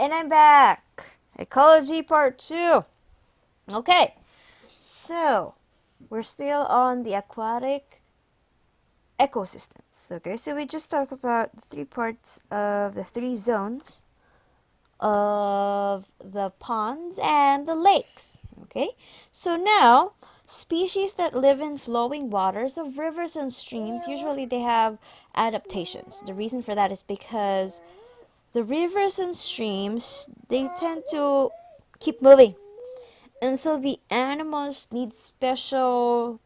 And I'm back. Ecology Part 2. Okay, so we're still on the aquatic ecosystems. Okay, so we just talked about the three parts of the three zones of the ponds and the lakes. Okay, so now species that live in flowing waters of rivers and streams usually they have adaptations. The reason for that is because the rivers and streams they tend to keep moving, and so the animals need special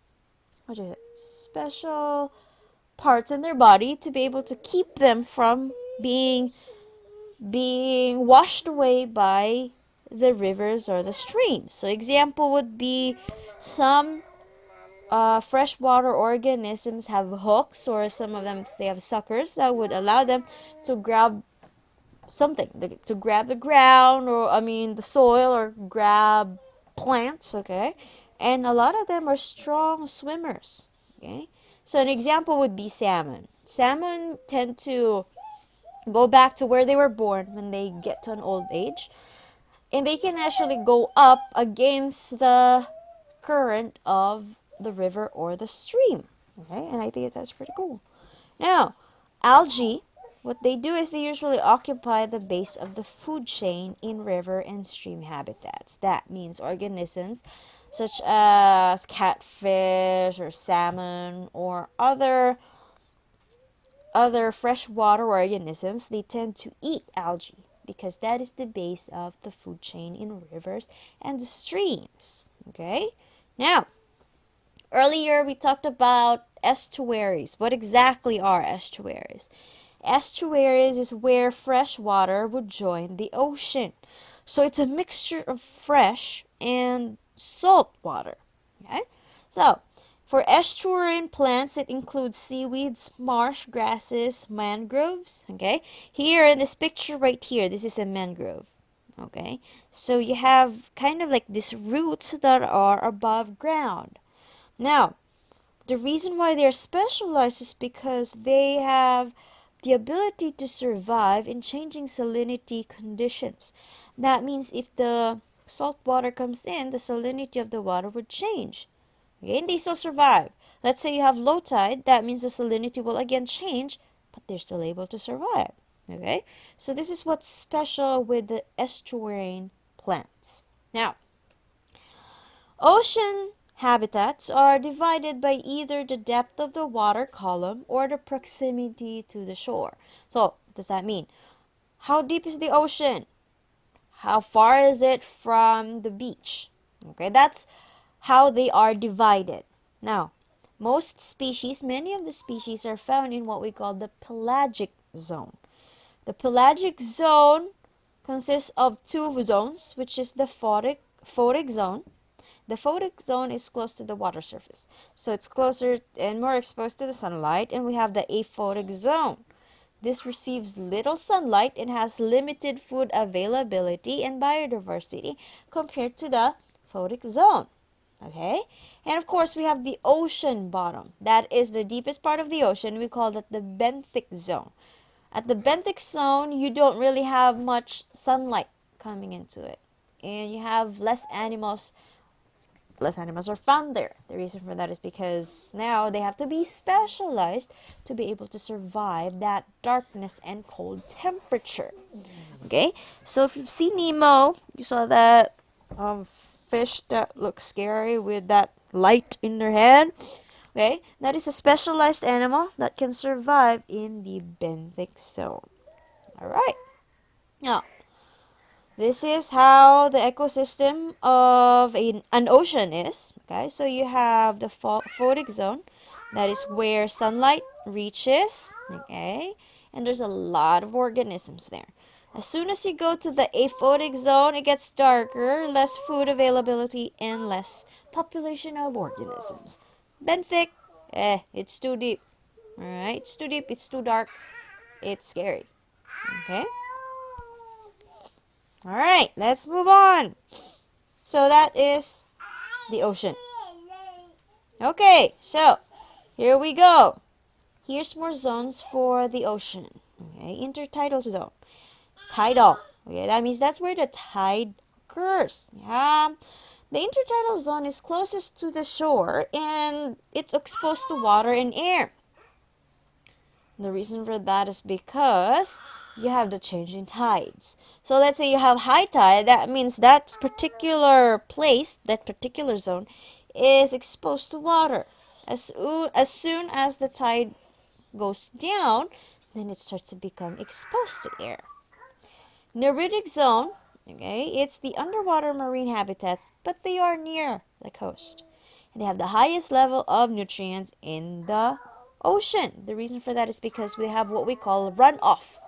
parts in their body to be able to keep them from being washed away by the rivers or the streams. So example would be some freshwater organisms have hooks, or some of them they have suckers that would allow them to grab something, to grab the ground, or the soil, or grab plants. Okay, and a lot of them are strong swimmers. Okay, so an example would be salmon tend to go back to where they were born when they get to an old age, and they can actually go up against the current of the river or the stream. Okay, and I think that's pretty cool. Now, algae, what they do is they usually occupy the base of the food chain in river and stream habitats. That means organisms such as catfish or salmon or other freshwater organisms, they tend to eat algae because that is the base of the food chain in rivers and the streams. Okay? Now, earlier we talked about estuaries. What exactly are estuaries? Estuaries is where fresh water would join the ocean. So it's a mixture of fresh and salt water. Okay? So, for estuarine plants, it includes seaweeds, marsh grasses, mangroves. Okay? Here in this picture right here, this is a mangrove. Okay? So you have kind of like these roots that are above ground. Now, the reason why they're specialized is because they have the ability to survive in changing salinity conditions. That means if the salt water comes in, the salinity of the water would change. Okay, and they still survive. Let's say you have low tide, that means the salinity will again change, but they're still able to survive. Okay, so this is what's special with the estuarine plants. Now, ocean habitats are divided by either the depth of the water column or the proximity to the shore. So, what does that mean? How deep is the ocean? How far is it from the beach? Okay, that's how they are divided. Now, many of the species are found in what we call the pelagic zone. The pelagic zone consists of two zones, which is the photic zone. The photic zone is close to the water surface, so it's closer and more exposed to the sunlight, and we have the aphotic zone. This receives little sunlight and has limited food availability and biodiversity compared to the photic zone. Okay? And of course, we have the ocean bottom. That is the deepest part of the ocean. We call that the benthic zone. At the benthic zone, you don't really have much sunlight coming into it, and you have less animals are found there. The reason for that is because now they have to be specialized to be able to survive that darkness and cold temperature. Okay, so if you've seen Nemo, you saw that fish that looks scary with that light in their head. Okay, that is a specialized animal that can survive in the benthic zone. All right, now this is how the ecosystem of an ocean is. Okay, so you have the photic zone, that is where sunlight reaches. Okay, and there's a lot of organisms there. As soon as you go to the aphotic zone, it gets darker, less food availability, and less population of organisms. Benthic, it's too deep. Alright, it's too deep, it's too dark, it's scary. Okay? Alright, let's move on. So that is the ocean. Okay, so here we go. Here's more zones for the ocean. Okay, intertidal zone. Tidal. Okay, that means that's where the tide occurs. Yeah. The intertidal zone is closest to the shore and it's exposed to water and air. The reason for that is because you have the change in tides. So let's say you have high tide, that means that particular place, that particular zone, is exposed to water. As soon as the tide goes down, then it starts to become exposed to air. Neritic zone, okay, it's the underwater marine habitats, but they are near the coast. And they have the highest level of nutrients in the ocean. The reason for that is because we have what we call runoff.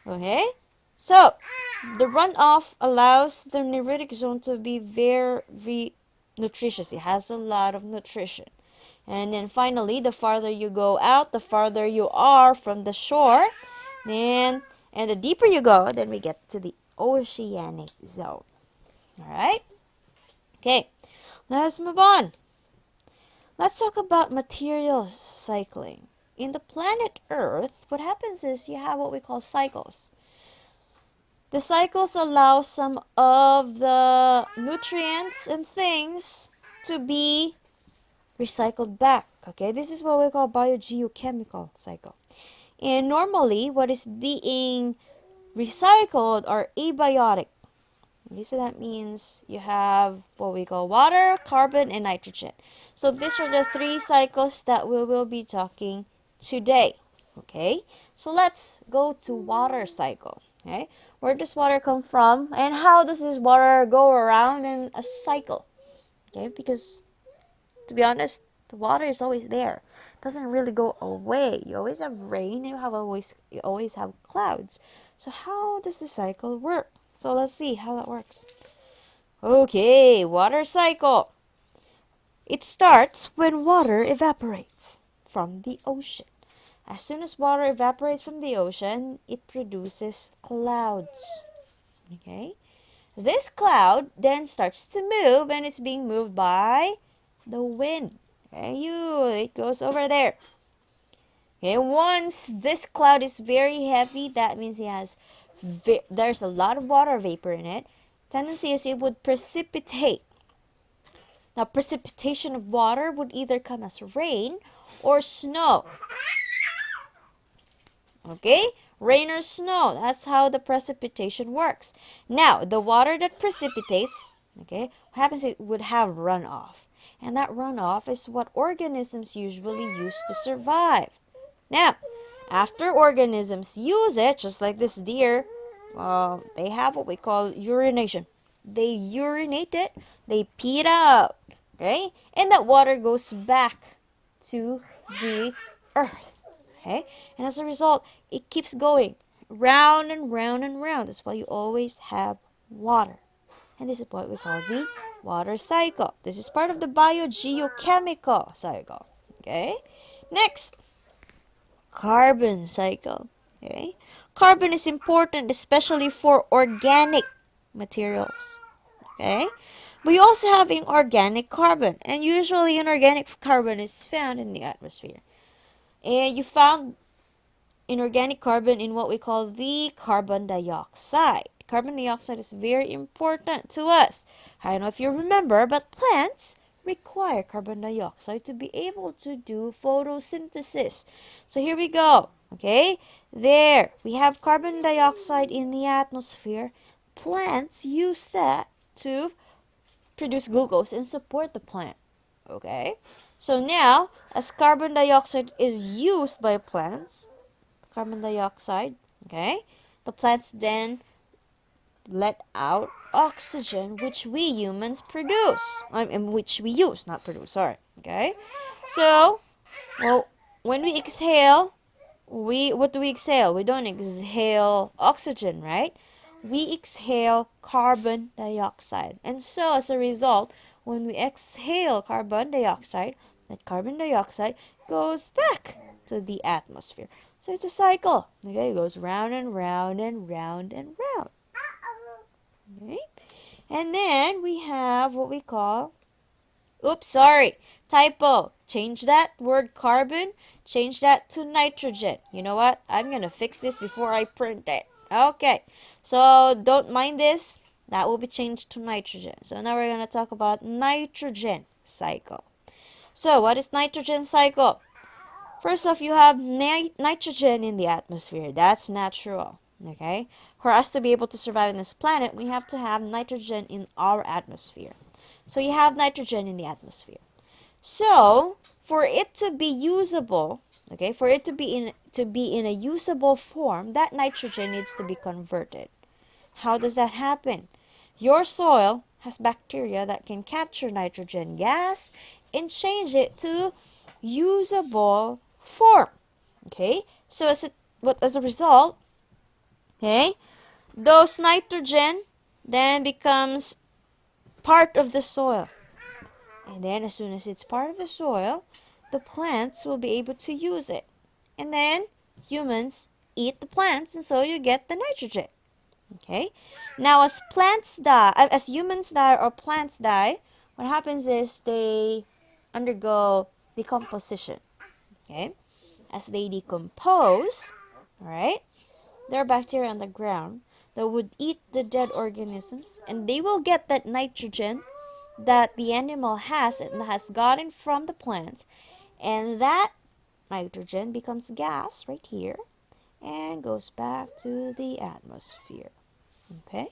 Okay? So, the runoff allows the neritic zone to be very nutritious. It has a lot of nutrition. And then finally, the farther you go out, the farther you are from the shore. Then, and the deeper you go, then we get to the oceanic zone. Alright? Okay, let's move on. Let's talk about material cycling. In the planet Earth, what happens is you have what we call cycles. The cycles allow some of the nutrients and things to be recycled back. Okay, this is what we call biogeochemical cycle. And normally, what is being recycled are abiotic. Okay, so that means you have what we call water, carbon, and nitrogen. So these are the three cycles that we will be talking today. Okay, so let's go to water cycle. Okay, where does water come from, and how does this water go around in a cycle? Okay, because to be honest, the water is always there. It doesn't really go away. You always have rain. You always have clouds. So how does the cycle work? So let's see how that works. Okay, water cycle. It starts when water evaporates from the ocean. As soon as water evaporates from the ocean, it produces clouds. Okay? This cloud then starts to move and it's being moved by the wind. Okay, it goes over there. Okay, once this cloud is very heavy, that means there's a lot of water vapor in it. Tendency is it would precipitate. Now, precipitation of water would either come as rain or snow. Okay, rain or snow. That's how the precipitation works. Now, the water that precipitates, okay, what happens? It would have runoff. And that runoff is what organisms usually use to survive. Now, after organisms use it, just like this deer, they have what we call urination. They urinate it, they pee it out, okay? And that water goes back to the earth, okay? And as a result, it keeps going round and round and round. That's why you always have water. And this is what we call the water cycle. This is part of the biogeochemical cycle. Okay? Next, carbon cycle. Okay? Carbon is important especially for organic materials. Okay? But you also have inorganic carbon. And usually inorganic carbon is found in the atmosphere. And you found inorganic carbon in what we call the carbon dioxide. Carbon dioxide is very important to us. I don't know if you remember, but plants require carbon dioxide to be able to do photosynthesis. So here we go. Okay, there we have carbon dioxide in the atmosphere. Plants use that to produce glucose and support the plant. Okay, so now as carbon dioxide is used by plants, carbon dioxide, okay, the plants then let out oxygen, which we humans produce. Which we use, not produce, sorry. Okay? So, well, when we exhale, what do we exhale? We don't exhale oxygen, right? We exhale carbon dioxide. And so, as a result, when we exhale carbon dioxide, that carbon dioxide goes back to the atmosphere. So it's a cycle. Okay, it goes round and round and round and round. Okay? And then we have what we call, oops, sorry, typo. Change that word carbon, change that to nitrogen. You know what? I'm going to fix this before I print it. Okay, so don't mind this. That will be changed to nitrogen. So now we're going to talk about nitrogen cycle. So what is nitrogen cycle? First off, you have nitrogen in the atmosphere. That's natural. Okay? For us to be able to survive on this planet, we have to have nitrogen in our atmosphere. So you have nitrogen in the atmosphere. So, for it to be usable, okay, for it to be in a usable form, that nitrogen needs to be converted. How does that happen? Your soil has bacteria that can capture nitrogen gas and change it to usable form. Okay? So as a result, okay, those nitrogen then becomes part of the soil. And then as soon as it's part of the soil, the plants will be able to use it. And then humans eat the plants and so you get the nitrogen. Okay? Now as humans die or plants die, what happens is they undergo decomposition. Okay? As they decompose, all right? There are bacteria on the ground that would eat the dead organisms and they will get that nitrogen that the animal has and has gotten from the plant, and that nitrogen becomes gas right here and goes back to the atmosphere. Okay,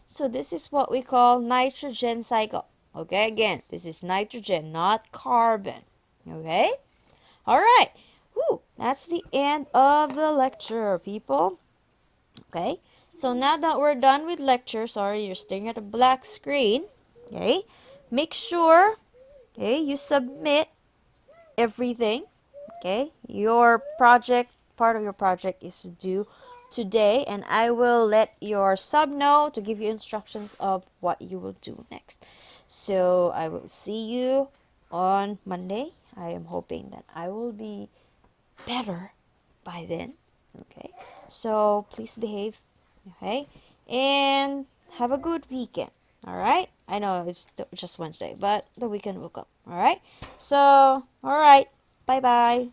so this is what we call nitrogen cycle. Okay, again, this is nitrogen, not carbon. Okay, all right. Whew, that's the end of the lecture, people. Okay, so now that we're done with lecture, sorry, you're staring at a black screen. Okay, make sure, okay, you submit everything. Okay, your project, part of your project is due today, and I will let your sub know to give you instructions of what you will do next. So I will see you on Monday. I am hoping that I will be better by then. Okay, so please behave. Okay, and have a good weekend. All right, I know it's just Wednesday, but the weekend will come. All right, so all right, bye bye.